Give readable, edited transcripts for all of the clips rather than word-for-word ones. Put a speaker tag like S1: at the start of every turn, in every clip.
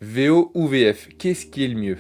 S1: VO ou VF, qu'est-ce qui est le mieux?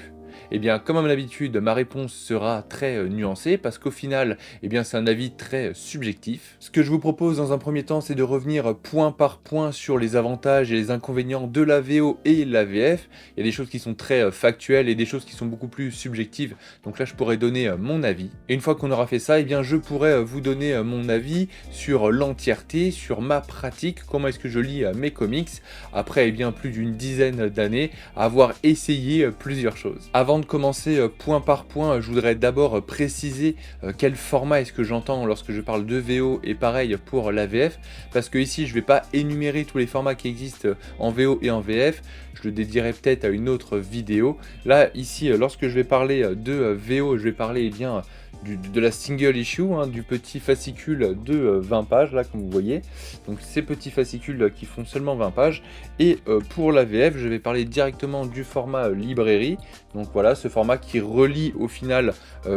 S1: Eh bien, comme à mon habitude, ma réponse sera très nuancée parce qu'au final, eh bien, c'est un avis très subjectif. Ce que je vous propose dans un premier temps, c'est de revenir point par point sur les avantages et les inconvénients de la VO et la VF. Il y a des choses qui sont très factuelles et des choses qui sont beaucoup plus subjectives. Donc là, je pourrais donner mon avis. Et une fois qu'on aura fait ça, eh bien, je pourrais vous donner mon avis sur l'entièreté, sur ma pratique, comment est-ce que je lis mes comics, après eh bien, plus d'une dizaine d'années, à avoir essayé plusieurs choses. Avant de commencer point par point, je voudrais d'abord préciser quel format est-ce que j'entends lorsque je parle de VO et pareil pour la VF, parce que ici je ne vais pas énumérer tous les formats qui existent en VO et en VF, je le dédierai peut-être à une autre vidéo. Là ici lorsque je vais parler de VO, je vais parler eh bien de la single issue, hein, du petit fascicule de 20 pages, là, comme vous voyez. Donc, ces petits fascicules qui font seulement 20 pages. Et pour la VF, je vais parler directement du format librairie. Donc, voilà, ce format qui relie au final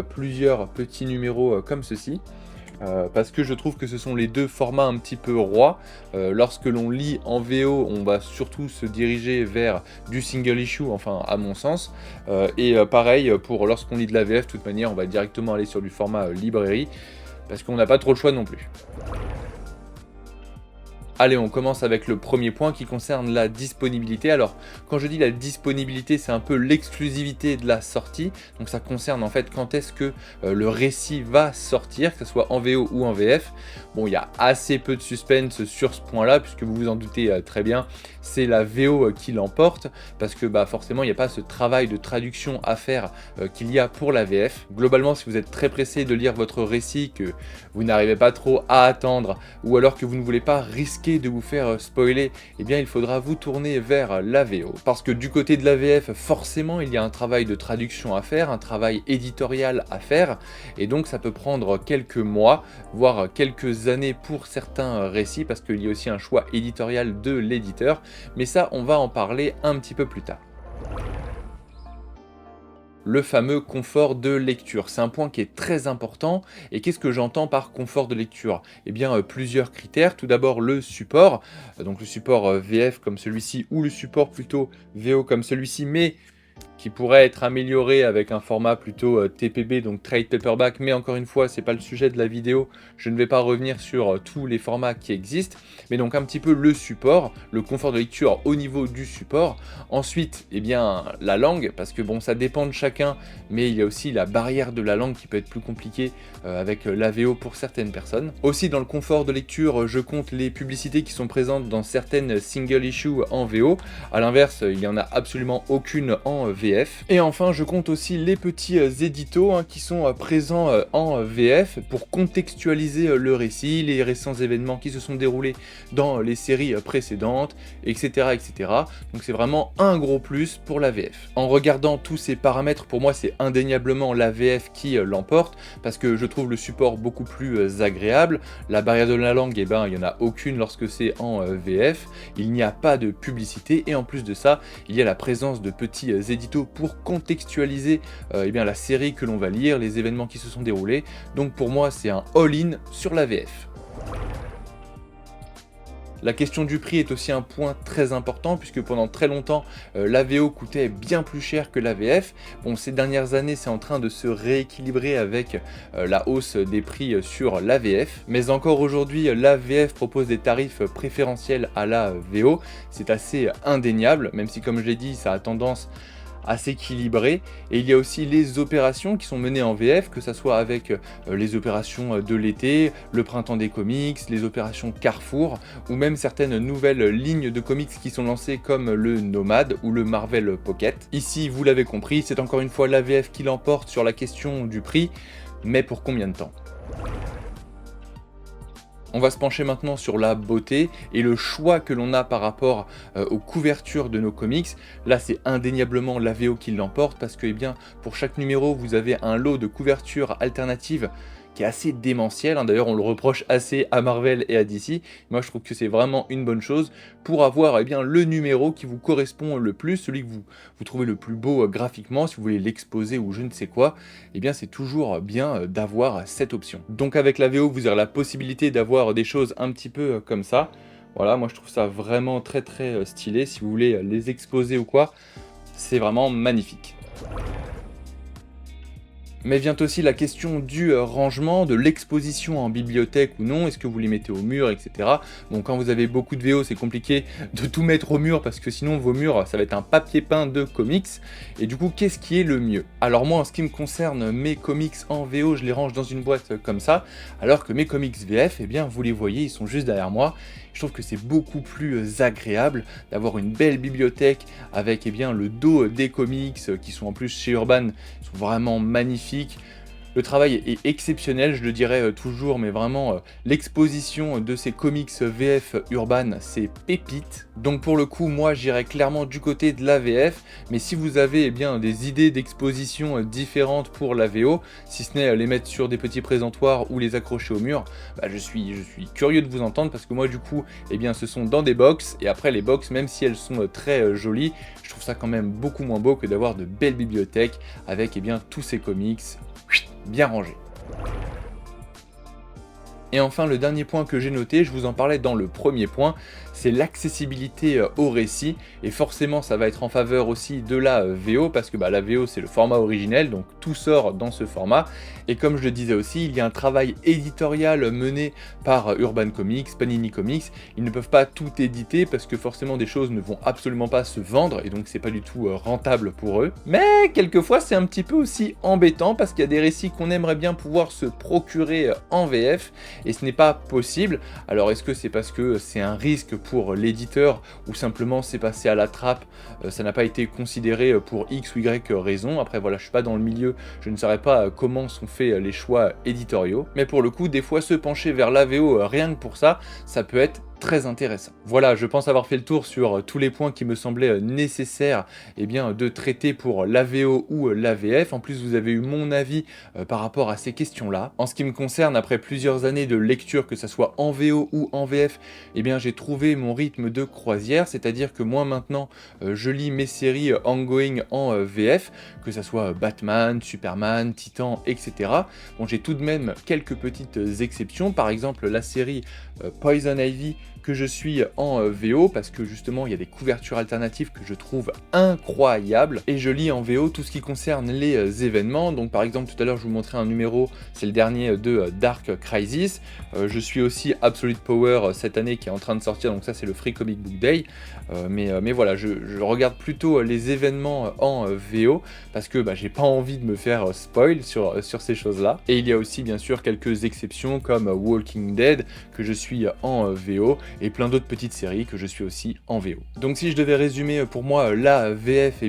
S1: plusieurs petits numéros comme ceci. Parce que je trouve que ce sont les deux formats un petit peu rois. Lorsque l'on lit en VO, on va surtout se diriger vers du single issue, enfin à mon sens. Pareil, pour lorsqu'on lit de la VF, de toute manière, on va directement aller sur du format librairie, parce qu'on n'a pas trop le choix non plus. Allez, on commence avec le premier point qui concerne la disponibilité. Alors, quand je dis la disponibilité, c'est un peu l'exclusivité de la sortie. Donc ça concerne en fait quand est-ce que le récit va sortir, que ce soit en VO ou en VF. Bon, il y a assez peu de suspense sur ce point-là, puisque vous vous en doutez très bien, c'est la VO qui l'emporte, parce que forcément, il n'y a pas ce travail de traduction à faire qu'il y a pour la VF. Globalement, si vous êtes très pressé de lire votre récit, que vous n'arrivez pas trop à attendre, ou alors que vous ne voulez pas risquer de vous faire spoiler, eh bien il faudra vous tourner vers la VO. Parce que du côté de la VF, forcément, il y a un travail de traduction à faire, un travail éditorial à faire, et donc ça peut prendre quelques mois, voire quelques années pour certains récits, parce qu'il y a aussi un choix éditorial de l'éditeur, mais ça, on va en parler un petit peu plus tard. Le fameux confort de lecture. C'est un point qui est très important. Et qu'est-ce que j'entends par confort de lecture? Eh bien, plusieurs critères. Tout d'abord, le support. Donc le support VF comme celui-ci, ou le support plutôt VO comme celui-ci, mais qui pourrait être amélioré avec un format plutôt TPB, donc Trade Paperback, mais encore une fois, c'est pas le sujet de la vidéo, je ne vais pas revenir sur tous les formats qui existent, mais donc un petit peu le support, le confort de lecture au niveau du support. Ensuite, eh bien, la langue, parce que bon, ça dépend de chacun, mais il y a aussi la barrière de la langue qui peut être plus compliquée avec l'AVO pour certaines personnes. Aussi, dans le confort de lecture, je compte les publicités qui sont présentes dans certaines single issues en VO. À l'inverse, il n'y en a absolument aucune en VF. Et enfin, je compte aussi les petits éditos qui sont présents en VF pour contextualiser le récit, les récents événements qui se sont déroulés dans les séries précédentes, etc., etc. Donc c'est vraiment un gros plus pour la VF. En regardant tous ces paramètres, pour moi, c'est indéniablement la VF qui l'emporte, parce que je trouve le support beaucoup plus agréable. La barrière de la langue, eh ben, il n'y en a aucune lorsque c'est en VF. Il n'y a pas de publicité, et en plus de ça, il y a la présence de petits éditos pour contextualiser eh bien, la série que l'on va lire, les événements qui se sont déroulés. Donc pour moi, c'est un all-in sur la VF. La question du prix est aussi un point très important, puisque pendant très longtemps, l'AVO coûtait bien plus cher que l'AVF. Bon, ces dernières années, c'est en train de se rééquilibrer avec la hausse des prix sur l'AVF. Mais encore aujourd'hui, l'AVF propose des tarifs préférentiels à la VO. C'est assez indéniable, même si, comme je l'ai dit, ça a tendance à s'équilibrer. Et il y a aussi les opérations qui sont menées en VF, que ce soit avec les opérations de l'été, le printemps des comics, les opérations Carrefour, ou même certaines nouvelles lignes de comics qui sont lancées comme le Nomad ou le Marvel Pocket. Ici, vous l'avez compris, c'est encore une fois l'AVF qui l'emporte sur la question du prix, mais pour combien de temps ? On va se pencher maintenant sur la beauté et le choix que l'on a par rapport aux couvertures de nos comics. Là, c'est indéniablement l'AVO qui l'emporte, parce que eh bien, pour chaque numéro, vous avez un lot de couvertures alternatives qui est assez démentiel. D'ailleurs, on le reproche assez à Marvel et à DC. Moi, je trouve que c'est vraiment une bonne chose pour avoir eh bien, le numéro qui vous correspond le plus, celui que vous trouvez le plus beau graphiquement, si vous voulez l'exposer ou je ne sais quoi. Eh bien, c'est toujours bien d'avoir cette option. Donc, avec la VO, vous aurez la possibilité d'avoir des choses un petit peu comme ça. Voilà, moi je trouve ça vraiment très très stylé. Si vous voulez les exposer ou quoi, c'est vraiment magnifique. Mais vient aussi la question du rangement, de l'exposition en bibliothèque ou non, est-ce que vous les mettez au mur, etc. Bon, quand vous avez beaucoup de VO, c'est compliqué de tout mettre au mur parce que sinon vos murs, ça va être un papier peint de comics. Et du coup, qu'est-ce qui est le mieux? Alors moi, en ce qui me concerne, mes comics en VO, je les range dans une boîte comme ça, alors que mes comics VF, eh bien, vous les voyez, ils sont juste derrière moi. Je trouve que c'est beaucoup plus agréable d'avoir une belle bibliothèque avec le dos des comics qui sont en plus chez Urban, sont vraiment magnifiques. Le travail est exceptionnel, je le dirais toujours, mais vraiment, l'exposition de ces comics VF Urban, c'est pépite. Donc pour le coup, moi, j'irais clairement du côté de la VF, mais si vous avez des idées d'exposition différentes pour la VO, si ce n'est les mettre sur des petits présentoirs ou les accrocher au mur, bah, je suis curieux de vous entendre, parce que moi, du coup, ce sont dans des box, et après les box, même si elles sont très jolies, je trouve ça quand même beaucoup moins beau que d'avoir de belles bibliothèques avec tous ces comics bien rangé. Et enfin, le dernier point que j'ai noté, je vous en parlais dans le premier point, c'est l'accessibilité au récit, et forcément ça va être en faveur aussi de la VO, parce que la VO c'est le format originel, donc tout sort dans ce format, et comme je le disais aussi, il y a un travail éditorial mené par Urban Comics, Panini Comics, ils ne peuvent pas tout éditer, parce que forcément des choses ne vont absolument pas se vendre, et donc c'est pas du tout rentable pour eux, mais quelquefois c'est un petit peu aussi embêtant, parce qu'il y a des récits qu'on aimerait bien pouvoir se procurer en VF, et ce n'est pas possible. Alors est-ce que c'est parce que c'est un risque pour l'éditeur ou simplement c'est passé à la trappe, ça n'a pas été considéré pour X ou Y raison. Après voilà, je suis pas dans le milieu, je ne saurais pas comment sont faits les choix éditoriaux, mais pour le coup des fois se pencher vers l'AVO rien que pour ça, ça peut être très intéressant. Voilà, je pense avoir fait le tour sur tous les points qui me semblaient nécessaires de traiter pour l'AVO ou l'AVF. En plus, vous avez eu mon avis par rapport à ces questions-là. En ce qui me concerne, après plusieurs années de lecture, que ça soit en VO ou en VF, j'ai trouvé mon rythme de croisière, c'est-à-dire que moi maintenant, je lis mes séries ongoing en VF, que ça soit Batman, Superman, Titan, etc. Bon, j'ai tout de même quelques petites exceptions, par exemple la série Poison Ivy, que je suis en VO parce que justement il y a des couvertures alternatives que je trouve incroyables, et je lis en VO tout ce qui concerne les événements. Donc par exemple tout à l'heure je vous montrais un numéro, c'est le dernier de Dark Crisis. Je suis aussi Absolute Power cette année qui est en train de sortir, donc ça c'est le Free Comic Book Day. Mais voilà, je regarde plutôt les événements en VO parce que j'ai pas envie de me faire spoil sur ces choses là. Et il y a aussi bien sûr quelques exceptions comme Walking Dead que je suis en VO, et plein d'autres petites séries que je suis aussi en VO. Donc si je devais résumer pour moi la VF,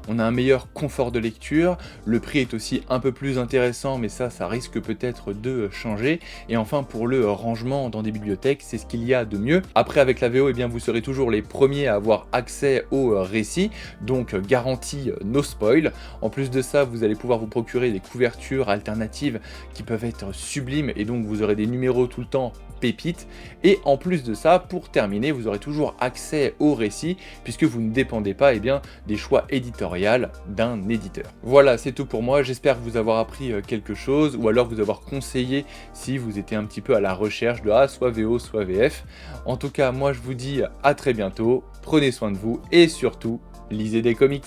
S1: on a un meilleur confort de lecture, le prix est aussi un peu plus intéressant, mais ça risque peut-être de changer, et enfin pour le rangement dans des bibliothèques, c'est ce qu'il y a de mieux. Après avec la VO, vous serez toujours les premiers à avoir accès au récit, donc garantie no spoil. En plus de ça, vous allez pouvoir vous procurer des couvertures alternatives qui peuvent être sublimes, et donc vous aurez des numéros tout le temps pépites. Et en plus de ça, pour terminer, vous aurez toujours accès au récit puisque vous ne dépendez pas des choix éditoriaux d'un éditeur. Voilà, c'est tout pour moi. J'espère vous avoir appris quelque chose, ou alors vous avoir conseillé si vous étiez un petit peu à la recherche de soit VO soit VF. En tout cas, moi je vous dis à très bientôt, prenez soin de vous et surtout, lisez des comics.